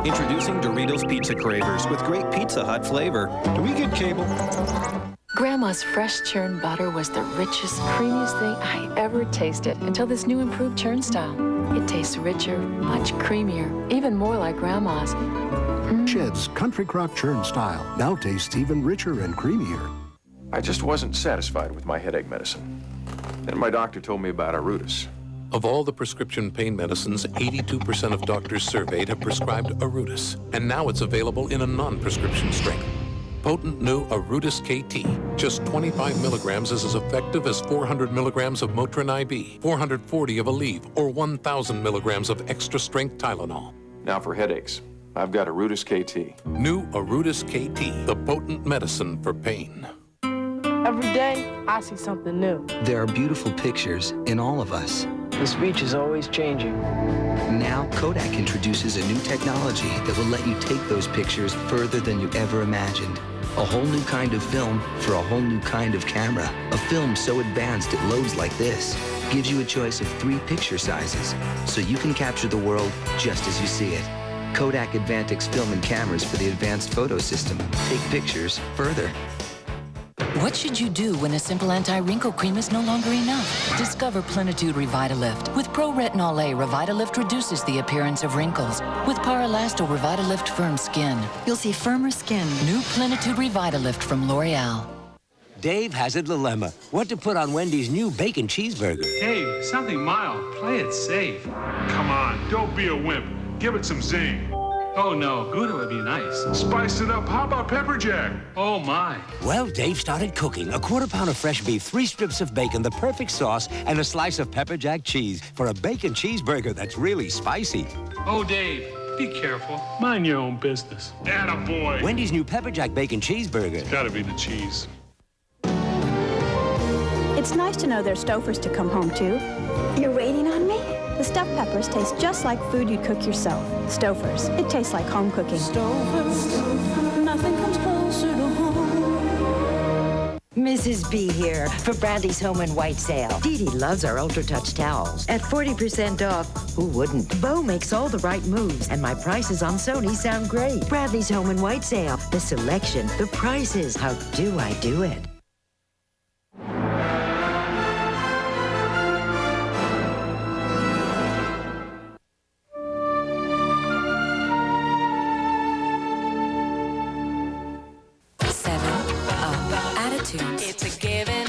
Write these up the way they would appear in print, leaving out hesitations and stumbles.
Introducing Doritos Pizza Cravers with great Pizza Hut flavor. Do we get cable? Grandma's fresh churn butter was the richest, creamiest thing I ever tasted until this new improved churn style. It tastes richer, much creamier, even more like Grandma's. Shed's Country Crock churn style now tastes even richer and creamier. I just wasn't satisfied with my headache medicine. Then my doctor told me about Orudis. Of all the prescription pain medicines, 82% of doctors surveyed have prescribed Orudis, and now it's available in a non-prescription strength. Potent new Orudis KT. Just 25 milligrams is as effective as 400 milligrams of Motrin IB, 440 of Aleve, or 1,000 milligrams of extra-strength Tylenol. Now for headaches, I've got Orudis KT. New Orudis KT, the potent medicine for pain. Every day, I see something new. There are beautiful pictures in all of us. This beach is always changing. Now, Kodak introduces a new technology that will let you take those pictures further than you ever imagined. A whole new kind of film for a whole new kind of camera. A film so advanced it loads like this. Gives you a choice of 3 picture sizes, so you can capture the world just as you see it. Kodak Advantix film and cameras for the advanced photo system. Take pictures further. What should you do when a simple anti-wrinkle cream is no longer enough? Discover Plenitude Revitalift. With Pro-Retinol A, Revitalift reduces the appearance of wrinkles. With Paralasto Revitalift Firm Skin, you'll see firmer skin. New Plenitude Revitalift from L'Oreal. Dave has a dilemma. What to put on Wendy's new bacon cheeseburger? Dave, something mild. Play it safe. Come on, don't be a wimp. Give it some zing. Oh no, Gouda would be nice. Spice it up. How about pepper jack? Oh my. Well, Dave started cooking. A quarter pound of fresh beef, 3 strips of bacon, the perfect sauce, and a slice of pepper jack cheese for a bacon cheeseburger that's really spicy. Oh, Dave, be careful. Mind your own business. Attaboy. Wendy's new pepper jack bacon cheeseburger. It's gotta be the cheese. It's nice to know there's Stouffer's to come home to. You're waiting on me? The stuffed peppers taste just like food you'd cook yourself. Stouffer's. It tastes like home cooking. Stouffer's. Nothing comes closer to home. Mrs. B here for Bradlees Home and White Sale. Dee Dee loves our Ultra Touch towels. At 40% off, who wouldn't? Bo makes all the right moves, and my prices on Sony sound great. Bradlees Home and White Sale. The selection, the prices. How do I do it? It's a given.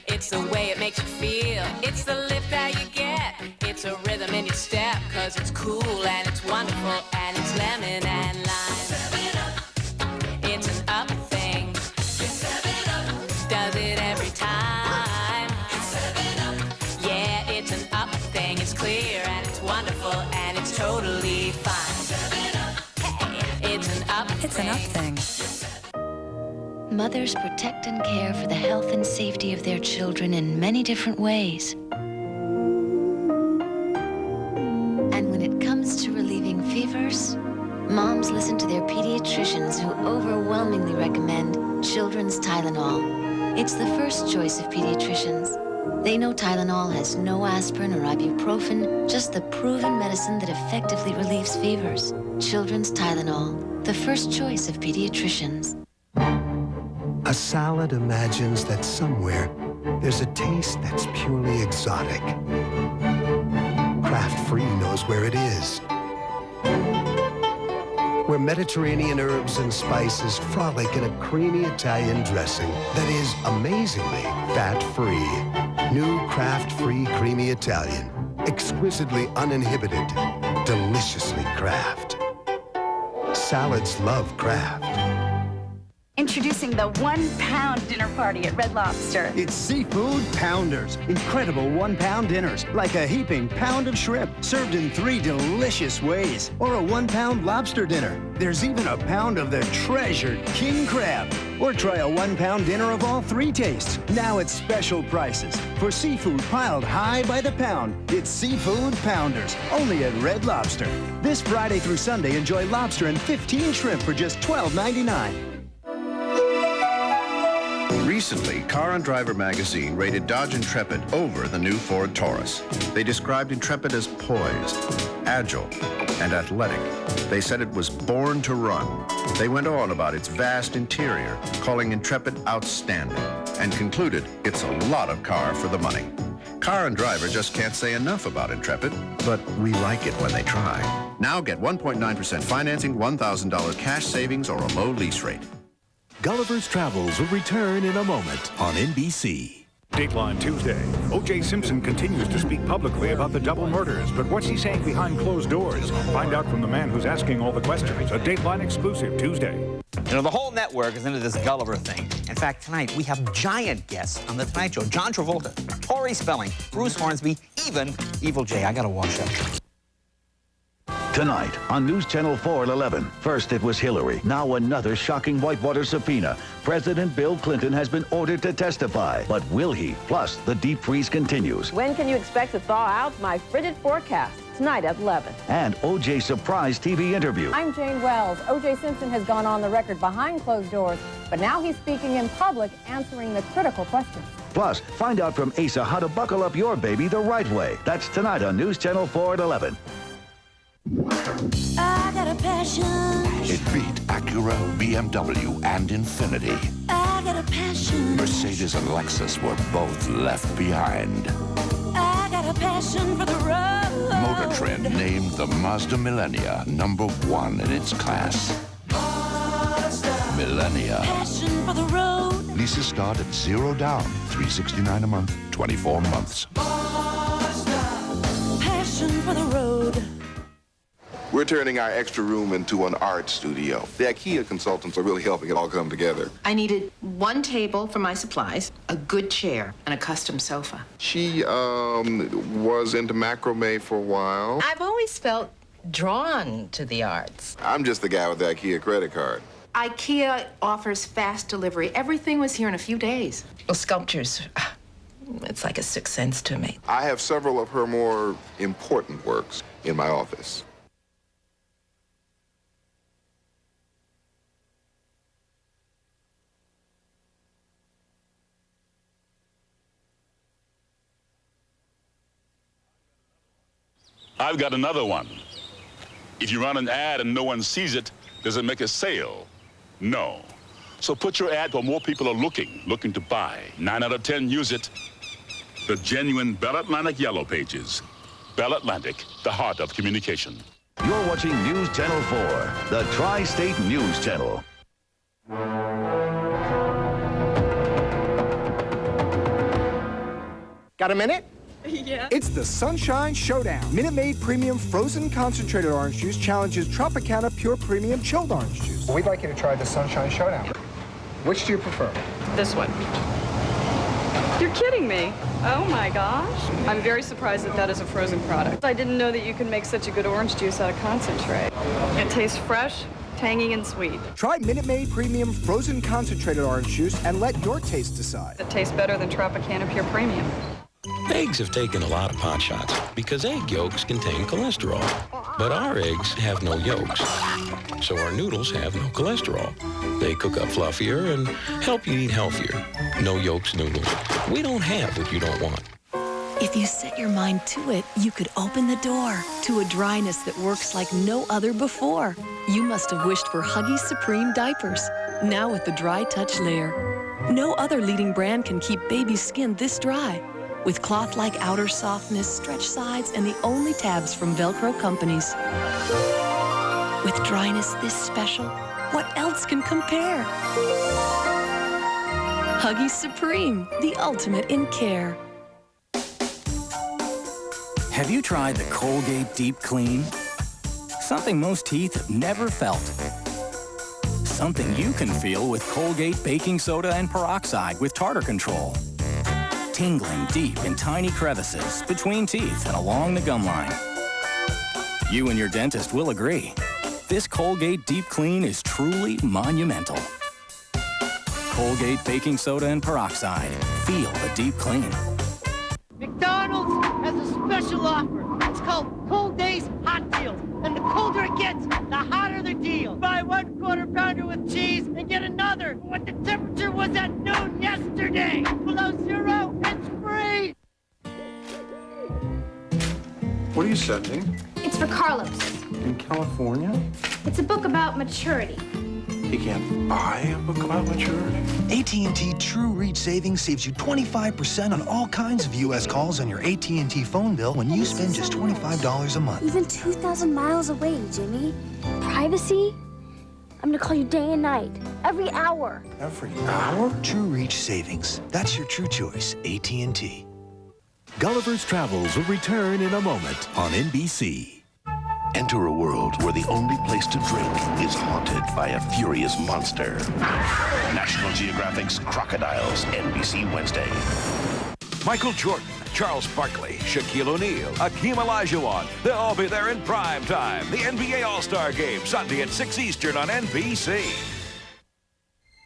It's the way it makes you feel. It's the lift that you get. It's a rhythm in your step. Cause it's cool and it's wonderful and it's lemon and lime. It's an up thing. Does it every time. Yeah, it's an up thing. It's clear and it's wonderful and it's totally fine. Hey, it's an up thing. It's an up thing. Mothers protect and care for the health and safety of their children in many different ways. And when it comes to relieving fevers, moms listen to their pediatricians who overwhelmingly recommend children's Tylenol. It's the first choice of pediatricians. They know Tylenol has no aspirin or ibuprofen, just the proven medicine that effectively relieves fevers. Children's Tylenol, the first choice of pediatricians. A salad imagines that somewhere there's a taste that's purely exotic. Kraft Free knows where it is. Where Mediterranean herbs and spices frolic in a creamy Italian dressing that is amazingly fat-free. New Kraft Free Creamy Italian. Exquisitely uninhibited. Deliciously Kraft. Salads love Kraft. Introducing the 1-pound dinner party at Red Lobster. It's Seafood Pounders. Incredible 1-pound dinners, like a heaping pound of shrimp served in 3 delicious ways. Or a 1-pound lobster dinner. There's even a pound of the treasured king crab. Or try a 1-pound dinner of all 3 tastes. Now at special prices. For seafood piled high by the pound, it's Seafood Pounders, only at Red Lobster. This Friday through Sunday, enjoy lobster and 15 shrimp for just $12.99. Recently, Car and Driver magazine rated Dodge Intrepid over the new Ford Taurus. They described Intrepid as poised, agile, and athletic. They said it was born to run. They went on about its vast interior, calling Intrepid outstanding, and concluded it's a lot of car for the money. Car and Driver just can't say enough about Intrepid, but we like it when they try. Now get 1.9% financing, $1,000 cash savings, or a low lease rate. Gulliver's Travels will return in a moment on NBC. Dateline Tuesday. O.J. Simpson continues to speak publicly about the double murders, but what's he saying behind closed doors? Find out from the man who's asking all the questions. A Dateline exclusive Tuesday. You know, the whole network is into this Gulliver thing. In fact, tonight we have giant guests on The Tonight Show. John Travolta, Tori Spelling, Bruce Hornsby, even Evil Jay. I gotta wash up. Tonight on News Channel 4 at 11. First it was Hillary. Now another shocking whitewater subpoena. President Bill Clinton has been ordered to testify. But will he? Plus, the deep freeze continues. When can you expect to thaw out? My frigid forecast. Tonight at 11. And O.J.'s surprise TV interview. I'm Jane Wells. O.J. Simpson has gone on the record behind closed doors, but now he's speaking in public, answering the critical questions. Plus, find out from Asa how to buckle up your baby the right way. That's tonight on News Channel 4 at 11. I got a passion. It beat Acura, BMW, and Infiniti. I got a passion. Mercedes and Lexus were both left behind. I got a passion for the road. Motor Trend named the Mazda Millenia #1 in its class. Mazda. Millenia. Passion for the road. Leases start at $0 down, $369 a month, 24 months. Mazda. Passion for the road. We're turning our extra room into an art studio. The Ikea consultants are really helping it all come together. I needed one table for my supplies, a good chair, and a custom sofa. She was into macrame for a while. I've always felt drawn to the arts. I'm just the guy with the Ikea credit card. IKEA offers fast delivery. Everything was here in a few days. Well, sculptures, it's like a sixth sense to me. I have several of her more important works in my office. I've got another one. If you run an ad and no one sees it, does it make a sale? No. So put your ad where more people are looking to buy. 9 out of 10 use it. The genuine Bell Atlantic Yellow Pages. Bell Atlantic, the heart of communication. You're watching News Channel 4, the Tri-State News Channel. Got a minute? Yeah. It's the Sunshine Showdown. Minute Maid Premium Frozen Concentrated Orange Juice challenges Tropicana Pure Premium Chilled Orange Juice. We'd like you to try the Sunshine Showdown. Which do you prefer? This one. You're kidding me. Oh my gosh. I'm very surprised that that is a frozen product. I didn't know that you can make such a good orange juice out of concentrate. It tastes fresh, tangy, and sweet. Try Minute Maid Premium Frozen Concentrated Orange Juice and let your taste decide. It tastes better than Tropicana Pure Premium. Eggs have taken a lot of pot shots because egg yolks contain cholesterol. But our eggs have no yolks, so our noodles have no cholesterol. They cook up fluffier and help you eat healthier. No yolks noodles. We don't have what you don't want. If you set your mind to it, you could open the door to a dryness that works like no other before. You must have wished for Huggies Supreme diapers, now with the Dry Touch layer. No other leading brand can keep baby's skin this dry. With cloth-like outer softness, stretch sides, and the only tabs from Velcro companies. With dryness this special, what else can compare? Huggies Supreme, the ultimate in care. Have you tried the Colgate Deep Clean? Something most teeth have never felt. Something you can feel with Colgate baking soda and peroxide with tartar control. Tingling deep in tiny crevices between teeth and along the gum line. You and your dentist will agree. This Colgate Deep Clean is truly monumental. Colgate baking soda and peroxide. Feel the deep clean. McDonald's has a special offer. It's called Cold Days Hot Deals. And the colder it gets, the hotter the deal. Buy 1 quarter pounder with cheese and get another. What the temperature was at noon yesterday. Below 0, it's free. What are you sending? It's for Carlos. In California? It's a book about maturity. You can't buy a book about maturity. AT&T True Reach Savings saves you 25% on all kinds of U.S. calls on your AT&T phone bill when you spend just $25 a month. Even 2,000 miles away, Jimmy. Privacy? I'm gonna call you day and night, every hour. Every hour? True Reach Savings. That's your true choice, AT&T. Gulliver's Travels will return in a moment on NBC. Enter a world where the only place to drink is haunted by a furious monster. National Geographic's Crocodiles, NBC Wednesday. Michael Jordan, Charles Barkley, Shaquille O'Neal, Akeem Olajuwon. They'll all be there in prime time. The NBA All-Star Game, Sunday at 6 Eastern on NBC.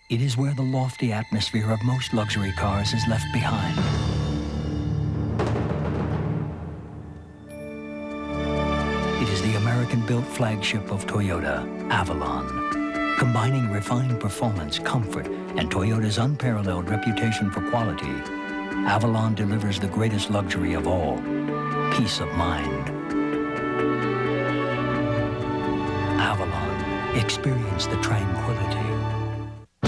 It is where the lofty atmosphere of most luxury cars is left behind. It is the American-built flagship of Toyota, Avalon. Combining refined performance, comfort, and Toyota's unparalleled reputation for quality, Avalon delivers the greatest luxury of all, peace of mind. Avalon, experience the tranquility.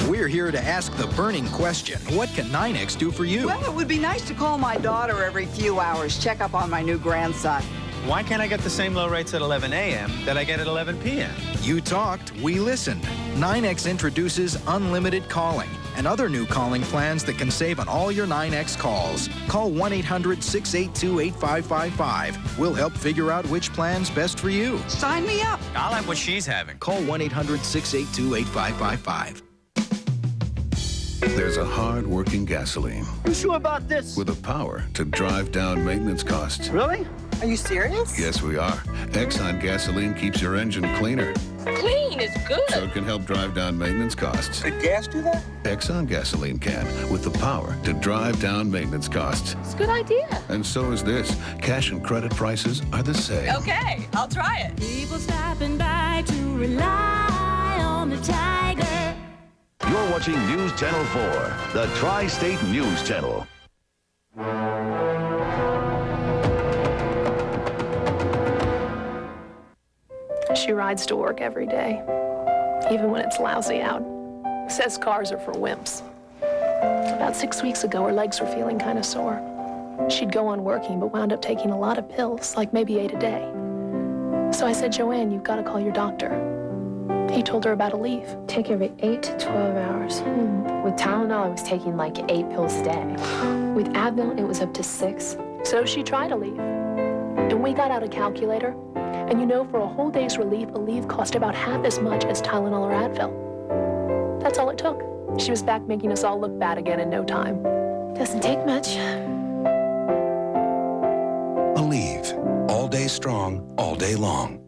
We're here to ask the burning question, what can 9X do for you? Well, it would be nice to call my daughter every few hours, check up on my new grandson. Why can't I get the same low rates at 11 a.m. that I get at 11 p.m.? You talked, we listened. 9X introduces unlimited calling and other new calling plans that can save on all your 9X calls. Call 1-800-682-8555. We'll help figure out which plan's best for you. Sign me up. I'll have what she's having. Call 1-800-682-8555. There's a hard-working gasoline You sure about this? with the power to drive down maintenance costs. Really? Are you serious? Yes, we are. Exxon gasoline keeps your engine cleaner, Clean is good. so it can help drive down maintenance costs. Did gas do that? Exxon gasoline can, with the power to drive down maintenance costs. It's a good idea. And so is this. Cash and credit prices are the same. Okay, I'll try it. People stopping by to rely on the Tiger. You're watching News Channel 4, the Tri-State News Channel. She rides to work every day, even when it's lousy out. Says cars are for wimps. About 6 weeks ago, her legs were feeling kind of sore. She'd go on working, but wound up taking a lot of pills, like maybe 8 a day. So I said, Joanne, you've got to call your doctor. He told her about a leave. Take every 8 to 12 hours. With Tylenol, I was taking like 8 pills a day. With Advil, it was up to 6. So she tried a leave. And we got out a calculator. And you know, for a whole day's relief, a leave cost about half as much as Tylenol or Advil. That's all it took. She was back making us all look bad again in no time. Doesn't take much. Aleve. All day strong, all day long.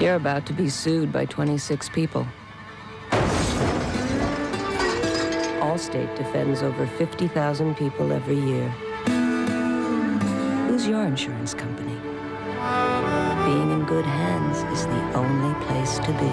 You're about to be sued by 26 people. Allstate defends over 50,000 people every year. Who's your insurance company? Being in good hands is the only place to be.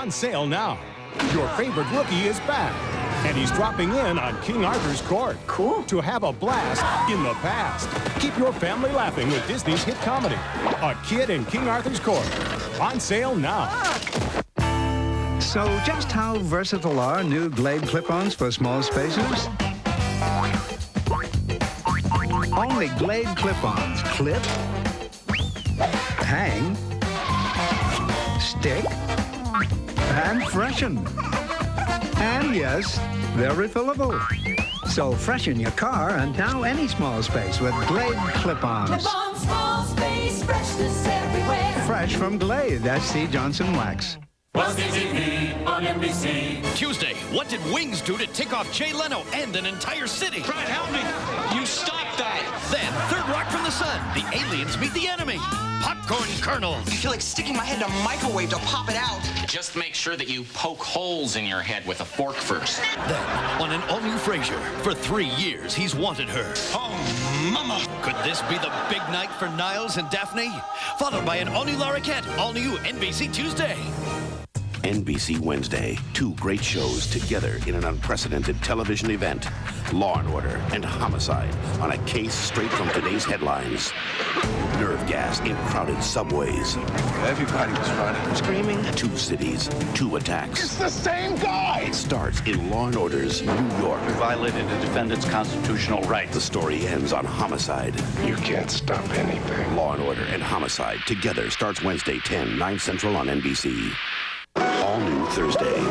Sale now. Your favorite rookie is back, and he's dropping in on King Arthur's Court. Cool. To have a blast in the past. Keep your family laughing with Disney's hit comedy, A Kid in King Arthur's Court. On sale now. So just how versatile are new Glade Clip-Ons for small spaces? Only Glade Clip-Ons. Clip, hang, stick, and freshen. And yes, they're refillable. So freshen your car and now any small space with Glade Clip-Ons. Clip-on, small space, freshness everywhere. Fresh from Glade, that's C. Johnson Wax. Wednesday TV on NBC. Tuesday, what did wings do to tick off Jay Leno and an entire city? Brad, help me. You stop that. Then, Third Rock from the Sun, the aliens meet the enemy. Popcorn kernels. I feel like sticking my head in a microwave to pop it out. Just make sure that you poke holes in your head with a fork first. Then, on an all-new Frasier, for 3 years, he's wanted her. Oh, mama. Could this be the big night for Niles and Daphne? Followed by an all-new Larroquette, all-new NBC Tuesday. NBC Wednesday. 2 great shows together in an unprecedented television event. Law & Order and Homicide on a case straight from today's headlines. Nerve gas in crowded subways. Everybody was running, screaming. 2 cities, 2 attacks. It's the same guy! It starts in Law & Order's New York. You violated a defendant's constitutional rights. The story ends on Homicide. You can't stop anything. Law & Order and Homicide together starts Wednesday, 10, 9 Central on NBC. All new Thursday.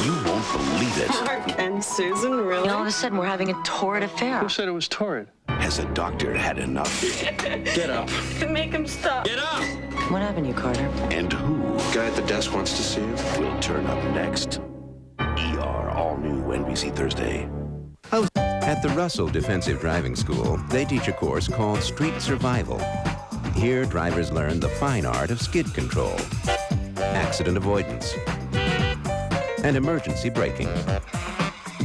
You won't believe it. Mark and Susan, really? All of a sudden, we're having a torrid affair. Who said it was torrid? Has a doctor had enough? Get up. Make him stop. Get up! What happened, you Carter? And who Guy at the desk wants to see you. will turn up next? ER, all new NBC Thursday. At the Russell Defensive Driving School, they teach a course called Street Survival. Here, drivers learn the fine art of skid control, accident avoidance, and emergency braking.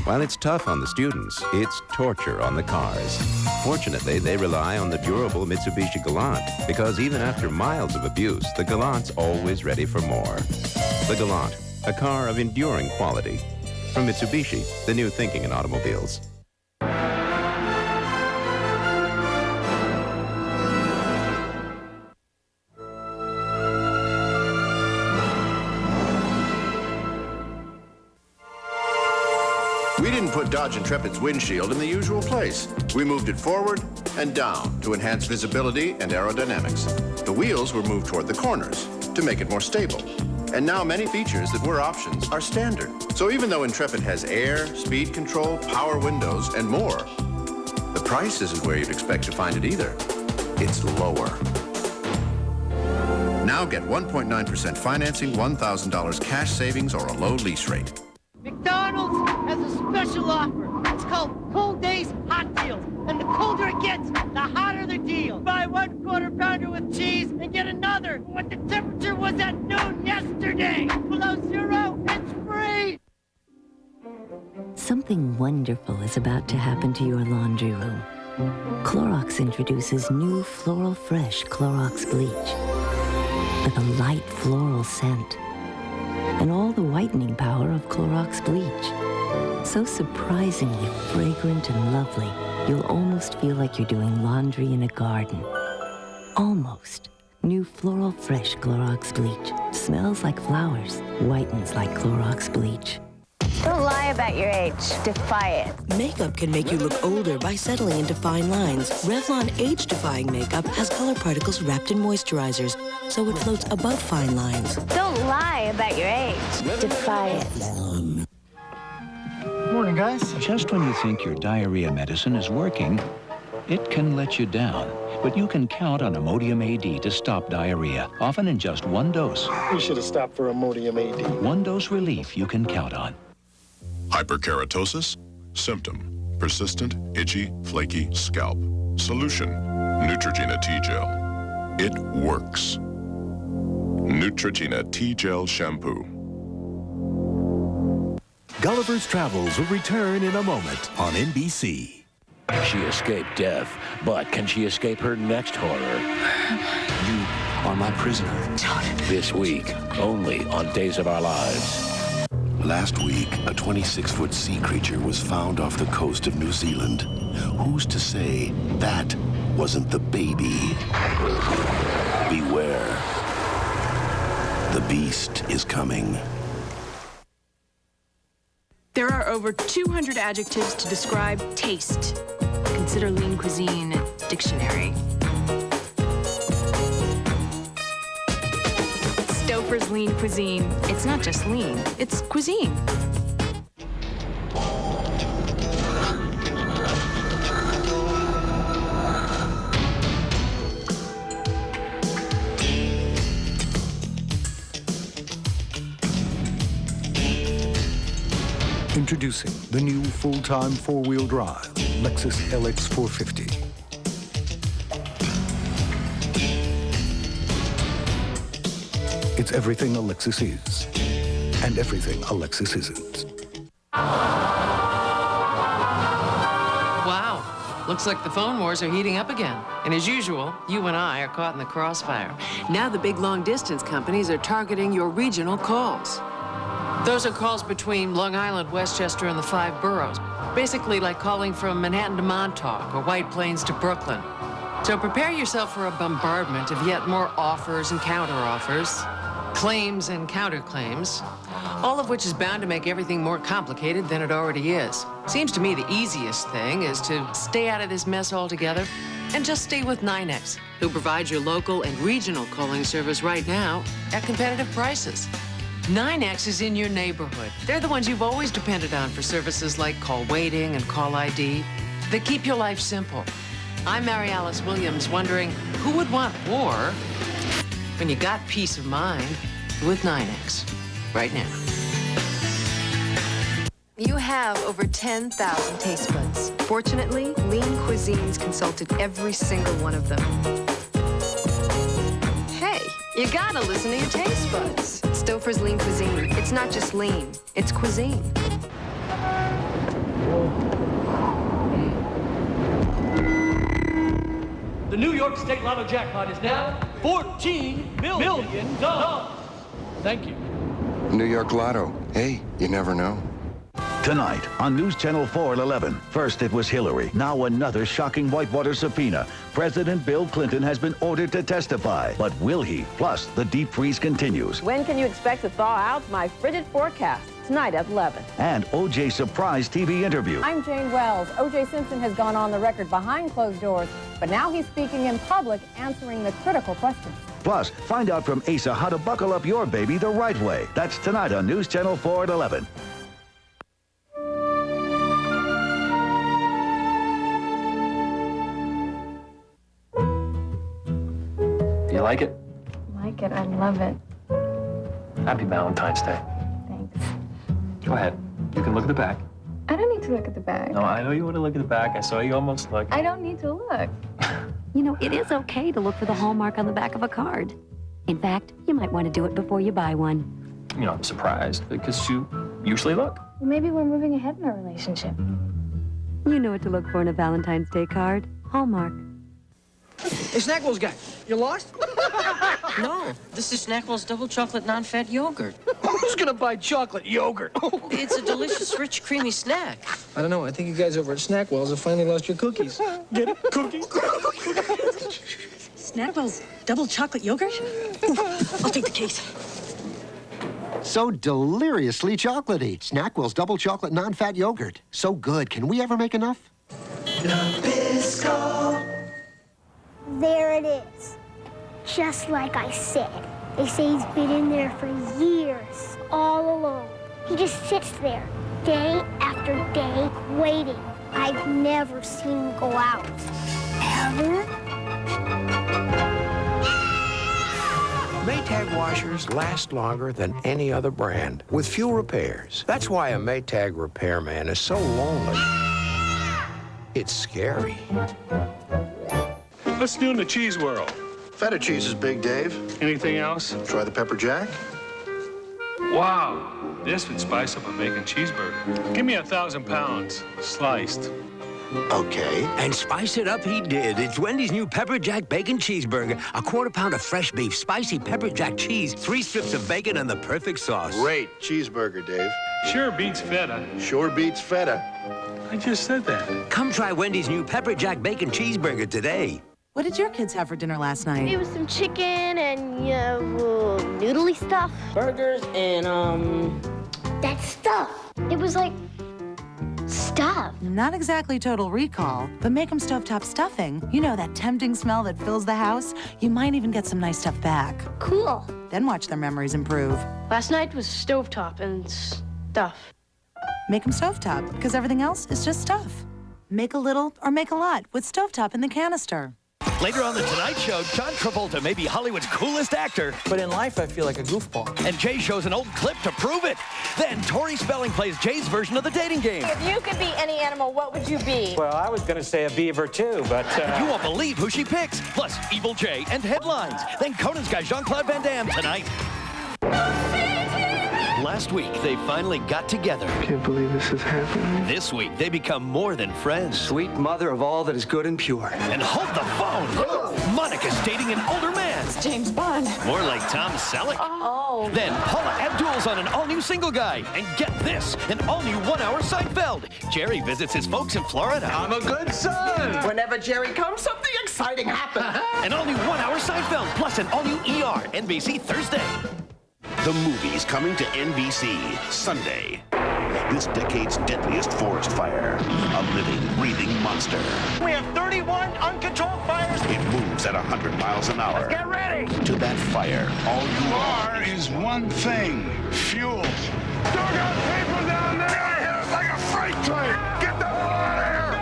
While it's tough on the students, it's torture on the cars. Fortunately, they rely on the durable Mitsubishi Galant, because even after miles of abuse, the Galant's always ready for more. The Galant, a car of enduring quality. From Mitsubishi, the new thinking in automobiles. We didn't put Dodge Intrepid's windshield in the usual place. We moved it forward and down to enhance visibility and aerodynamics. The wheels were moved toward the corners to make it more stable. And now many features that were options are standard. So even though Intrepid has air, speed control, power windows, and more, the price isn't where you'd expect to find it either. It's lower. Now get 1.9% financing, $1,000 cash savings, or a low lease rate. McDonald's has a special offer. It's called Cold Days Hot Deals. And the colder it gets, the hotter the deal. Buy 1 quarter pounder with cheese and get another. What the temperature was at noon yesterday. Below 0, it's free. Something wonderful is about to happen to your laundry room. Clorox introduces new Floral Fresh Clorox Bleach with a light floral scent and all the whitening power of Clorox bleach. So surprisingly fragrant and lovely, you'll almost feel like you're doing laundry in a garden. Almost. New Floral Fresh Clorox Bleach. Smells like flowers, whitens like Clorox bleach. Don't lie about your age. Defy it. Makeup can make you look older by settling into fine lines. Revlon age-defying makeup has color particles wrapped in moisturizers, so it floats above fine lines. Don't lie about your age. Defy it. Morning, guys. Just when you think your diarrhea medicine is working, it can let you down. But you can count on Imodium AD to stop diarrhea, often in just 1 dose. We should have stopped for Imodium AD. 1 dose relief you can count on. Hyperkeratosis? Symptom: persistent, itchy, flaky scalp. Solution: Neutrogena T-Gel. It works. Neutrogena T-Gel Shampoo. Gulliver's Travels will return in a moment on NBC. She escaped death, but can she escape her next horror? You are my prisoner. This week, only on Days of Our Lives. Last week, a 26-foot sea creature was found off the coast of New Zealand. Who's to say that wasn't the baby? Beware. The beast is coming. There are over 200 adjectives to describe taste. Consider lean cuisine dictionary. Stouffer's lean cuisine. It's not just lean, it's cuisine. Introducing the new full-time four-wheel drive Lexus LX 450. It's everything a Lexus is, and everything a Lexus isn't. Wow. Looks like the phone wars are heating up again. And as usual, you and I are caught in the crossfire. Now the big long-distance companies are targeting your regional calls. Those are calls between Long Island, Westchester, and the 5 boroughs. Basically like calling from Manhattan to Montauk or White Plains to Brooklyn. So prepare yourself for a bombardment of yet more offers and counter-offers, claims and counterclaims, all of which is bound to make everything more complicated than it already is. Seems to me the easiest thing is to stay out of this mess altogether and just stay with NYNEX, who provides your local and regional calling service right now at competitive prices. NYNEX is in your neighborhood. They're the ones you've always depended on for services like call waiting and call ID that keep your life simple. I'm Mary Alice Williams, wondering who would want war when you got peace of mind with NYNEX right now. You have over 10,000 taste buds. Fortunately, Lean Cuisine's consulted every single one of them. Hey, you gotta listen to your taste buds. Stouffer's Lean Cuisine. It's not just lean, it's cuisine. The New York State Lotto jackpot is now $14 million. Thank you. New York Lotto. Hey, you never know. Tonight on News Channel 4 at 11. First it was Hillary. Now another shocking whitewater subpoena. President Bill Clinton has been ordered to testify. But will he? Plus, the deep freeze continues. When can you expect to thaw out? My frigid forecast. Tonight at 11. And O.J.'s surprise TV interview. I'm Jane Wells. O.J. Simpson has gone on the record behind closed doors, but now he's speaking in public, answering the critical questions. Plus, find out from Asa how to buckle up your baby the right way. That's tonight on News Channel 4 at 11. You like it? Like it. I love it. Happy Valentine's Day. Thanks. Go ahead. You can look at the back. I don't need to look at the back. No, I know you want to look at the back. I saw you almost look. I don't need to look. You know, it is okay to look for the hallmark on the back of a card. In fact, you might want to do it before you buy one. You know, I'm surprised because you usually look. Well, maybe we're moving ahead in our relationship. You know what to look for in a Valentine's Day card. Hallmark. Hey, Snackwell's guy, you lost? No, this is Snackwell's double chocolate non-fat yogurt. Who's gonna buy chocolate yogurt? It's a delicious, rich, creamy snack. I don't know. I think you guys over at Snackwell's have finally lost your cookies. Get it? Cookies? Snackwell's double chocolate yogurt? I'll take the case. So deliriously chocolatey. Snackwell's double chocolate non-fat yogurt. So good. Can we ever make enough? Nabisco. There it is. Just like I said. They say he's been in there for years, all alone. He just sits there, day after day, waiting. I've never seen him go out. Ever? Maytag washers last longer than any other brand, with few repairs. That's why a Maytag repairman is so lonely. It's scary. Let's do in the cheese world. Feta cheese is big, Dave. Anything else? Try the pepper jack. Wow, this would spice up a bacon cheeseburger. Give me 1,000 pounds, sliced. Okay. And spice it up he did. It's Wendy's new Pepper Jack Bacon Cheeseburger. A quarter pound of fresh beef, spicy Pepper Jack cheese, 3 strips of bacon, and the perfect sauce. Great cheeseburger, Dave. Sure beats feta. Sure beats feta. I just said that. Come try Wendy's new Pepper Jack Bacon Cheeseburger today. What did your kids have for dinner last night? It was some chicken and, noodly stuff. Burgers and, that stuff. It was like stuff. Not exactly Total Recall, but make them stovetop stuffing. You know, that tempting smell that fills the house? You might even get some nice stuff back. Cool. Then watch their memories improve. Last night was stovetop and stuff. Make them stovetop, because everything else is just stuff. Make a little or make a lot with stovetop in the canister. Later on The Tonight Show, John Travolta may be Hollywood's coolest actor. But in life, I feel like a goofball. And Jay shows an old clip to prove it. Then Tori Spelling plays Jay's version of the dating game. If you could be any animal, what would you be? Well, I was going to say a beaver, too, but... You won't believe who she picks. Plus, Evil Jay and headlines. Then Conan's got Jean-Claude Van Damme tonight. Last week, they finally got together. Can't believe this is happening. This week, they become more than friends. Sweet mother of all that is good and pure. And hold the phone! Monica's dating an older man. It's James Bond. More like Tom Selleck. Oh. Then Paula Abdul's on an all-new single guy. And get this, an all-new one-hour Seinfeld. Jerry visits his folks in Florida. I'm a good son. Whenever Jerry comes, something exciting happens. An all-new one-hour Seinfeld, plus an all-new ER, NBC Thursday. The movie's coming to NBC Sunday. This decade's deadliest forest fire. A living, breathing monster. We have 31 uncontrolled fires. It moves at 100 miles an hour. Let's get ready. To that fire, all you are is one thing, fuel. Still got people down there. It's like a freight train. Get the hell out of here.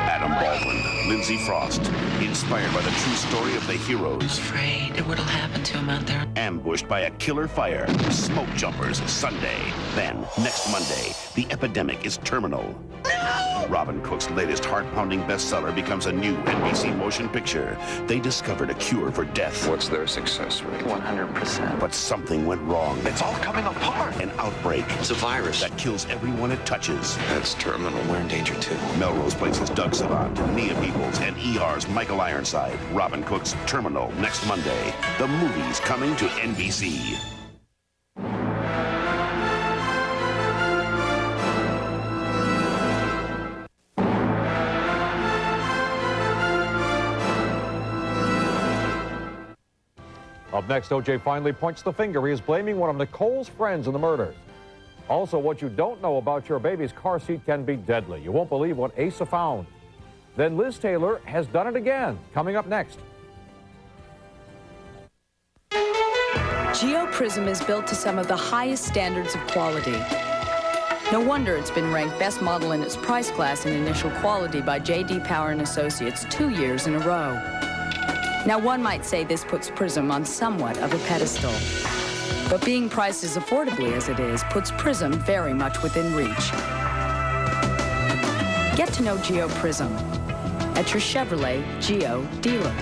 Adam Baldwin, Lindsay Frost, inspired by the true story of the heroes. Afraid of what'll happen to him out there. Ambushed by a killer fire. Smoke Jumpers, Sunday. Then, next Monday, the epidemic is terminal. No! Robin Cook's latest heart-pounding bestseller becomes a new NBC motion picture. They discovered a cure for death. What's their success rate? 100%. But something went wrong. It's all coming apart. An outbreak. It's a virus that kills everyone it touches. That's terminal. We're in danger, too. Melrose Place's Doug Savant, Nia Peebles, and ER's Michael Ironside. Robin Cook's Terminal, next Monday. The movie's coming to NBC. Up next, O.J. finally points the finger. He is blaming one of Nicole's friends in the murders. Also, what you don't know about your baby's car seat can be deadly. You won't believe what Asa found. Then Liz Taylor has done it again. Coming up next. GeoPrism is built to some of the highest standards of quality. No wonder it's been ranked best model in its price class in initial quality by J.D. Power and Associates 2 years in a row. Now, one might say this puts Prism on somewhat of a pedestal. But being priced as affordably as it is puts Prism very much within reach. Get to know GeoPrism at your Chevrolet Geo dealer.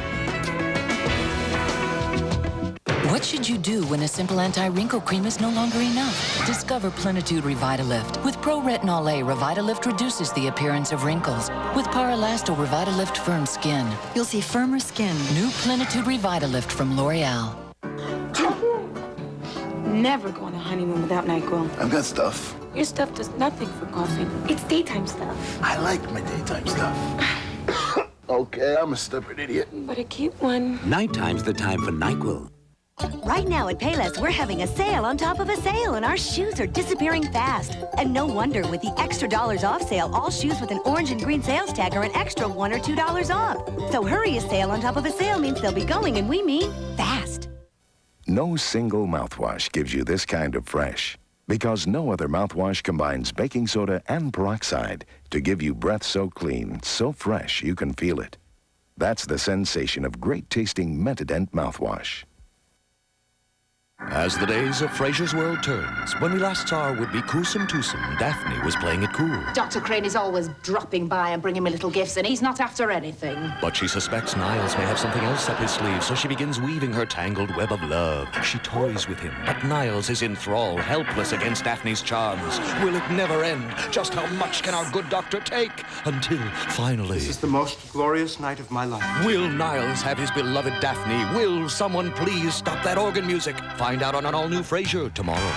What should you do when a simple anti-wrinkle cream is no longer enough? Discover Plenitude Revitalift. With Pro-Retinol A, Revitalift reduces the appearance of wrinkles. With Paralasto Revitalift Firm Skin, you'll see firmer skin. New Plenitude Revitalift from L'Oreal. Never go on a honeymoon without NyQuil. I've got stuff. Your stuff does nothing for coughing. It's daytime stuff. I like my daytime stuff. Okay, I'm a stubborn idiot. But a cute one. Nighttime's the time for NyQuil. Right now at Payless, we're having a sale on top of a sale, and our shoes are disappearing fast. And no wonder, with the extra dollars off sale, all shoes with an orange and green sales tag are an extra $1 or $2 off. So hurry, a sale on top of a sale means they'll be going, and we mean fast. No single mouthwash gives you this kind of fresh, because no other mouthwash combines baking soda and peroxide to give you breath so clean, so fresh you can feel it. That's the sensation of great-tasting Mentadent mouthwash. As the days of Frasier's World turns, when we last saw our would-be Kusum Tusum, Daphne was playing it cool. Dr. Crane is always dropping by and bringing me little gifts, and he's not after anything. But she suspects Niles may have something else up his sleeve, so she begins weaving her tangled web of love. She toys with him, but Niles is in thrall, helpless against Daphne's charms. Will it never end? Just how much can our good doctor take? Until, finally... This is the most glorious night of my life. Will Niles have his beloved Daphne? Will someone please stop that organ music? Find out on an all-new Frasier tomorrow.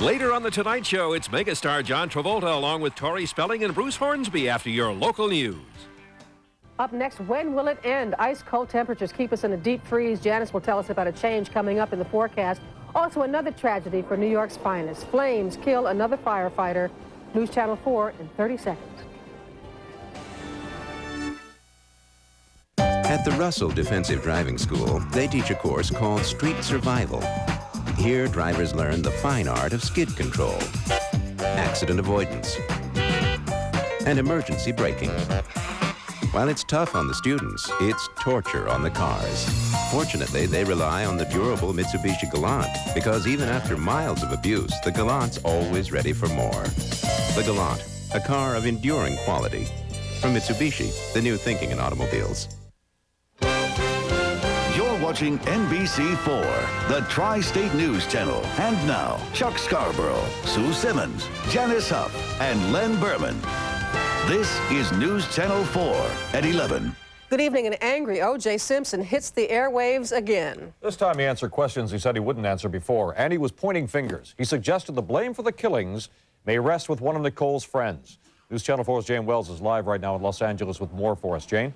Later on The Tonight Show, it's megastar John Travolta along with Tori Spelling and Bruce Hornsby after your local news. Up next, when will it end? Ice cold temperatures keep us in a deep freeze. Janice will tell us about a change coming up in the forecast. Also, another tragedy for New York's finest. Flames kill another firefighter. News Channel 4 in 30 seconds. At the Russell Defensive Driving School, they teach a course called Street Survival. Here, drivers learn the fine art of skid control, accident avoidance, and emergency braking. While it's tough on the students, it's torture on the cars. Fortunately, they rely on the durable Mitsubishi Galant, because even after miles of abuse, the Galant's always ready for more. The Galant, a car of enduring quality. From Mitsubishi, the new thinking in automobiles. You're watching NBC4, the Tri-State News Channel. And now, Chuck Scarborough, Sue Simmons, Janice Huff, and Len Berman. This is News Channel 4 at 11. Good evening. An angry O.J. Simpson hits the airwaves again. This time he answered questions he said he wouldn't answer before, and he was pointing fingers. He suggested the blame for the killings may rest with one of Nicole's friends. News Channel 4's Jane Wells is live right now in Los Angeles with more for us. Jane?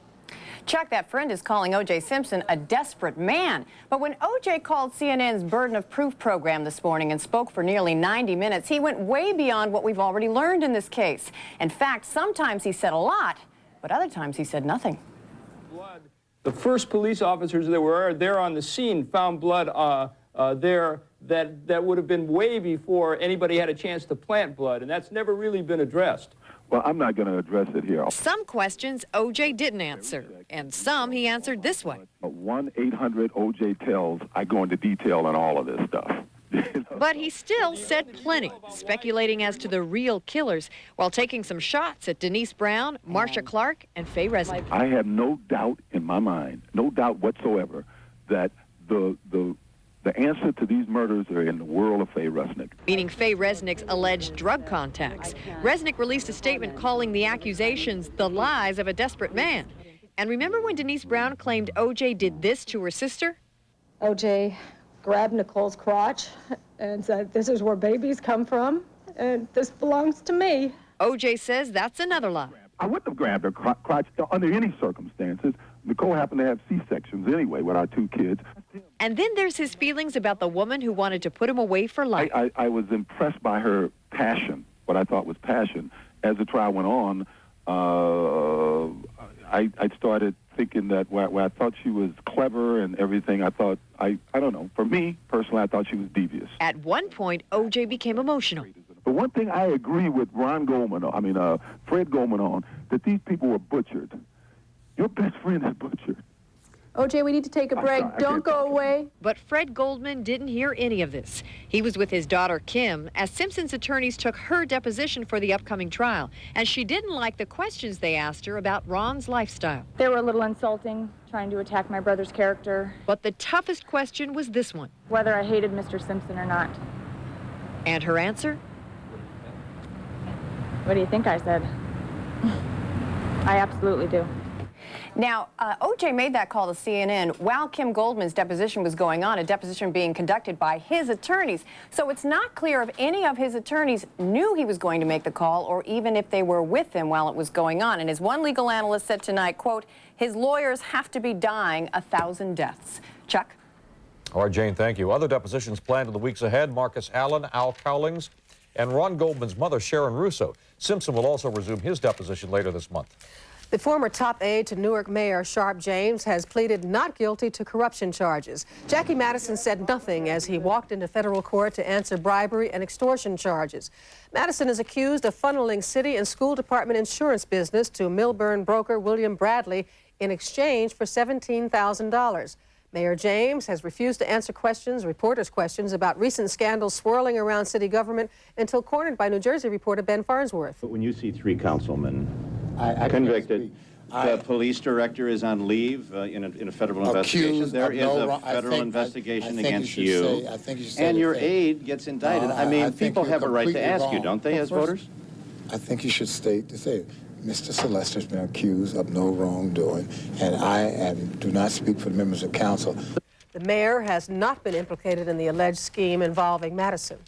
Chuck, that friend is calling O.J. Simpson a desperate man. But when O.J. called CNN's Burden of Proof program this morning and spoke for nearly 90 minutes, he went way beyond what we've already learned in this case. In fact, sometimes he said a lot, but other times he said nothing. The first police officers that were there on the scene found blood there that would have been way before anybody had a chance to plant blood, and that's never really been addressed. Well, I'm not going to address it here. Some questions O.J. didn't answer, and some he answered this way. 1-800-OJ-TELLS, I go into detail on all of this stuff. But he still said plenty, speculating as to the real killers, while taking some shots at Denise Brown, Marcia Clark, and Faye Resnick. I have no doubt in my mind, no doubt whatsoever, that the answer to these murders are in the world of Faye Resnick. Meaning Faye Resnick's alleged drug contacts. Resnick released a statement calling the accusations the lies of a desperate man. And remember when Denise Brown claimed O.J. did this to her sister? O.J. grabbed Nicole's crotch and said, "This is where babies come from, and this belongs to me." O.J. says that's another lie. I wouldn't have grabbed her crotch under any circumstances. Nicole happened to have C-sections anyway with our two kids. And then there's his feelings about the woman who wanted to put him away for life. I was impressed by her passion, what I thought was passion. As the trial went on, I started thinking that where I thought she was clever and everything, I thought, I don't know, for me, personally, I thought she was devious. At one point, O.J. became emotional. But one thing I agree with Fred Goldman on, that these people were butchered. Your best friend is butchered. O.J., we need to take a break. Don't go away. But Fred Goldman didn't hear any of this. He was with his daughter, Kim, as Simpson's attorneys took her deposition for the upcoming trial. And she didn't like the questions they asked her about Ron's lifestyle. They were a little insulting, trying to attack my brother's character. But the toughest question was this one. Whether I hated Mr. Simpson or not. And her answer? What do you think I said? I absolutely do. Now, O.J. made that call to CNN while Kim Goldman's deposition was going on, a deposition being conducted by his attorneys. So it's not clear if any of his attorneys knew he was going to make the call or even if they were with him while it was going on. And as one legal analyst said tonight, quote, his lawyers have to be dying 1,000 deaths. Chuck? All right, Jane, thank you. Other depositions planned in the weeks ahead, Marcus Allen, Al Cowlings, and Ron Goldman's mother, Sharon Russo. Simpson will also resume his deposition later this month. The former top aide to Newark Mayor Sharp James has pleaded not guilty to corruption charges. Jackie Madison said nothing as he walked into federal court to answer bribery and extortion charges. Madison is accused of funneling city and school department insurance business to Millburn broker William Bradley in exchange for $17,000. Mayor James has refused to answer reporters' questions about recent scandals swirling around city government until cornered by New Jersey reporter Ben Farnsworth. But when you see three councilmen convicted, the police director is on leave in a federal investigation. There is a federal investigation against you, and your aide gets indicted. I mean, people have a right to ask you, don't they, as voters? I think you should say, Mr. Sylvester's been accused of no wrongdoing, and do not speak for the members of council. The mayor has not been implicated in the alleged scheme involving Madison.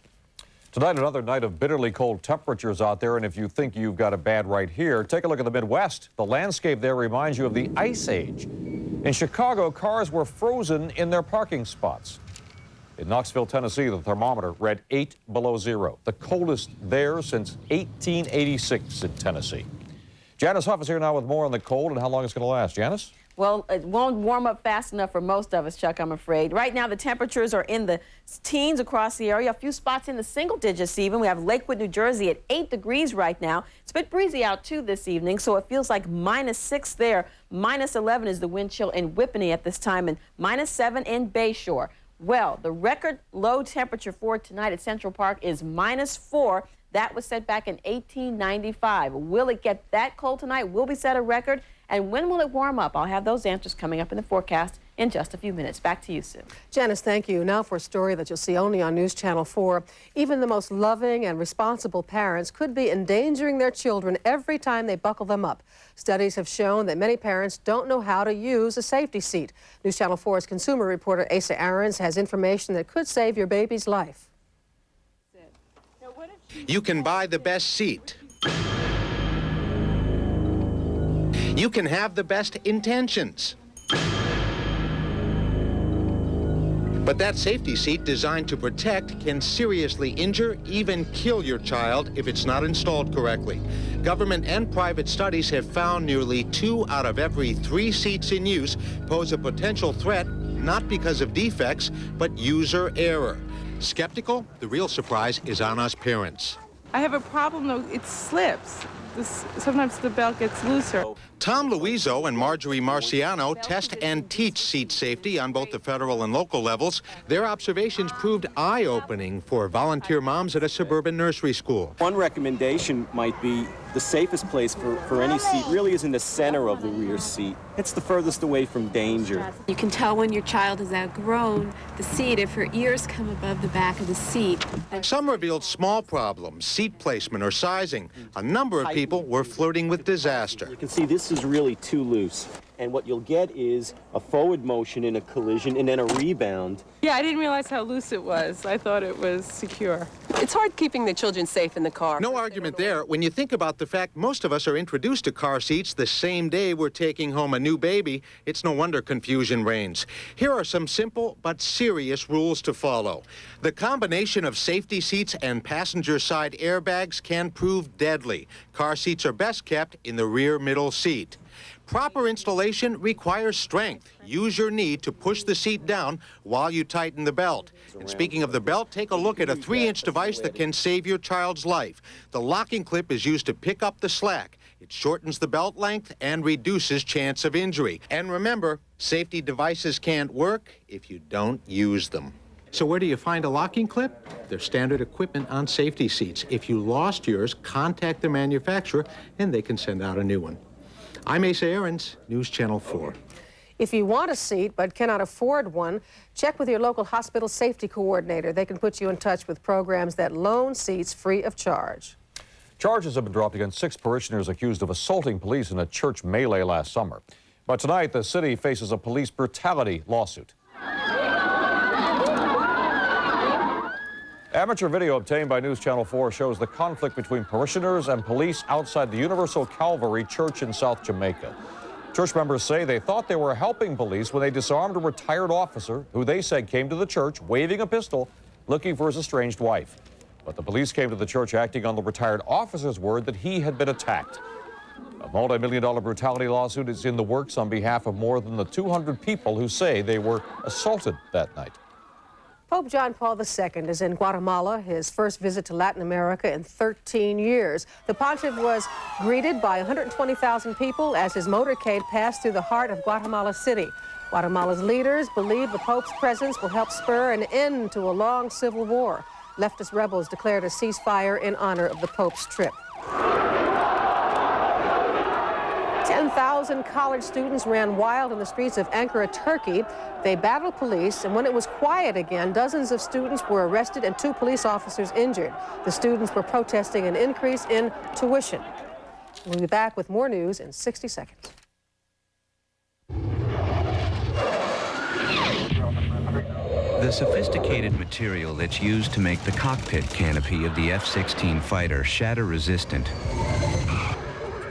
Tonight, another night of bitterly cold temperatures out there, and if you think you've got it bad right here, take a look at the Midwest. The landscape there reminds you of the Ice Age. In Chicago, cars were frozen in their parking spots. In Knoxville, Tennessee, the thermometer read 8 below zero, the coldest there since 1886 in Tennessee. Janice Huff is here now with more on the cold and how long it's going to last. Janice? Well, it won't warm up fast enough for most of us, Chuck, I'm afraid. Right now, the temperatures are in the teens across the area. A few spots in the single digits even. We have Lakewood, New Jersey at 8 degrees right now. It's a bit breezy out, too, this evening, so it feels like -6 there. -11 is the wind chill in Whippany at this time, and -7 in Bayshore. Well, the record low temperature for tonight at Central Park is -4. That was set back in 1895. Will it get that cold tonight? Will we set a record? And when will it warm up? I'll have those answers coming up in the forecast in just a few minutes. Back to you, Sue. Janice, thank you. Now for a story that you'll see only on News Channel 4. Even the most loving and responsible parents could be endangering their children every time they buckle them up. Studies have shown that many parents don't know how to use a safety seat. News Channel 4's consumer reporter Asa Aarons has information that could save your baby's life. You can buy the best seat. You can have the best intentions. But that safety seat designed to protect can seriously injure, even kill your child if it's not installed correctly. Government and private studies have found nearly 2 out of every 3 seats in use pose a potential threat, not because of defects, but user error. Skeptical? The real surprise is on us parents. I have a problem, though. It slips. Sometimes the belt gets looser. Tom Luizzo and Marjorie Marciano test and teach seat safety on both the federal and local levels. Their observations proved eye-opening for volunteer moms at a suburban nursery school. One recommendation might be the safest place for any seat really is in the center of the rear seat. It's the furthest away from danger. You can tell when your child has outgrown the seat if her ears come above the back of the seat. Some revealed small problems, seat placement or sizing. A number of people were flirting with disaster. You can see this is really too loose. And what you'll get is a forward motion in a collision and then a rebound. Yeah, I didn't realize how loose it was. I thought it was secure. It's hard keeping the children safe in the car. No argument there when you think about the fact most of us are introduced to car seats the same day we're taking home a new baby. It's no wonder confusion reigns. Here are some simple but serious rules to follow. The combination of safety seats and passenger side airbags can prove deadly. Car seats are best kept in the rear middle seat. Proper installation requires strength. Use your knee to push the seat down while you tighten the belt. And speaking of the belt, take a look at a 3-inch device that can save your child's life. The locking clip is used to pick up the slack. It shortens the belt length and reduces chance of injury. And remember, safety devices can't work if you don't use them. So where do you find a locking clip? They're standard equipment on safety seats. If you lost yours, contact the manufacturer and they can send out a new one. I'm Asa Aarons, News Channel 4. If you want a seat but cannot afford one, check with your local hospital safety coordinator. They can put you in touch with programs that loan seats free of charge. Charges have been dropped against 6 parishioners accused of assaulting police in a church melee last summer. But tonight, the city faces a police brutality lawsuit. Amateur video obtained by News Channel 4 shows the conflict between parishioners and police outside the Universal Calvary Church in South Jamaica. Church members say they thought they were helping police when they disarmed a retired officer who they said came to the church waving a pistol, looking for his estranged wife. But the police came to the church acting on the retired officer's word that he had been attacked. A multi-million-dollar brutality lawsuit is in the works on behalf of more than the 200 people who say they were assaulted that night. Pope John Paul II is in Guatemala, his first visit to Latin America in 13 years. The pontiff was greeted by 120,000 people as his motorcade passed through the heart of Guatemala City. Guatemala's leaders believe the Pope's presence will help spur an end to a long civil war. Leftist rebels declared a ceasefire in honor of the Pope's trip. 10,000 college students ran wild in the streets of Ankara, Turkey. They battled police, and when it was quiet again, dozens of students were arrested and 2 police officers injured. The students were protesting an increase in tuition. We'll be back with more news in 60 seconds. The sophisticated material that's used to make the cockpit canopy of the F-16 fighter shatter-resistant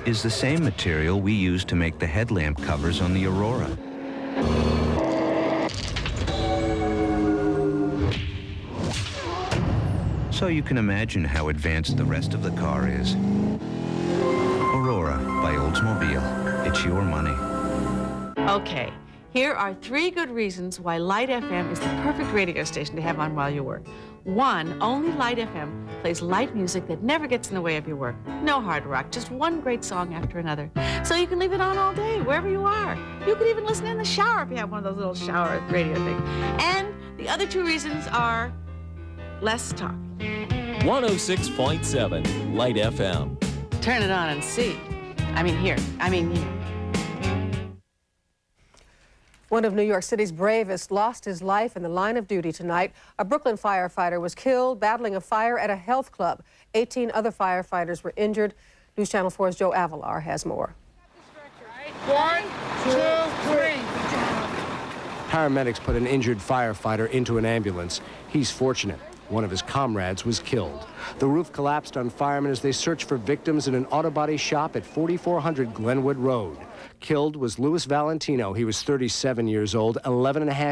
is the same material we use to make the headlamp covers on the Aurora. So you can imagine how advanced the rest of the car is. Aurora by Oldsmobile. It's your money. Okay, here are 3 good reasons why Light FM is the perfect radio station to have on while you work. 1, only Light FM plays light music that never gets in the way of your work. No hard rock, just one great song after another. So you can leave it on all day, wherever you are. You could even listen in the shower if you have one of those little shower radio things. And the other 2 reasons are less talk. 106.7 Light FM. Turn it on and see. Here. One of New York City's bravest lost his life in the line of duty tonight. A Brooklyn firefighter was killed battling a fire at a health club. 18 other firefighters were injured. News Channel 4's Joe Avalar has more. 1, 2, 3. Paramedics put an injured firefighter into an ambulance. He's fortunate. One of his comrades was killed. The roof collapsed on firemen as they searched for victims in an auto body shop at 4400 Glenwood Road. Killed was Louis Valentino. He was 37 years old, 11 and a half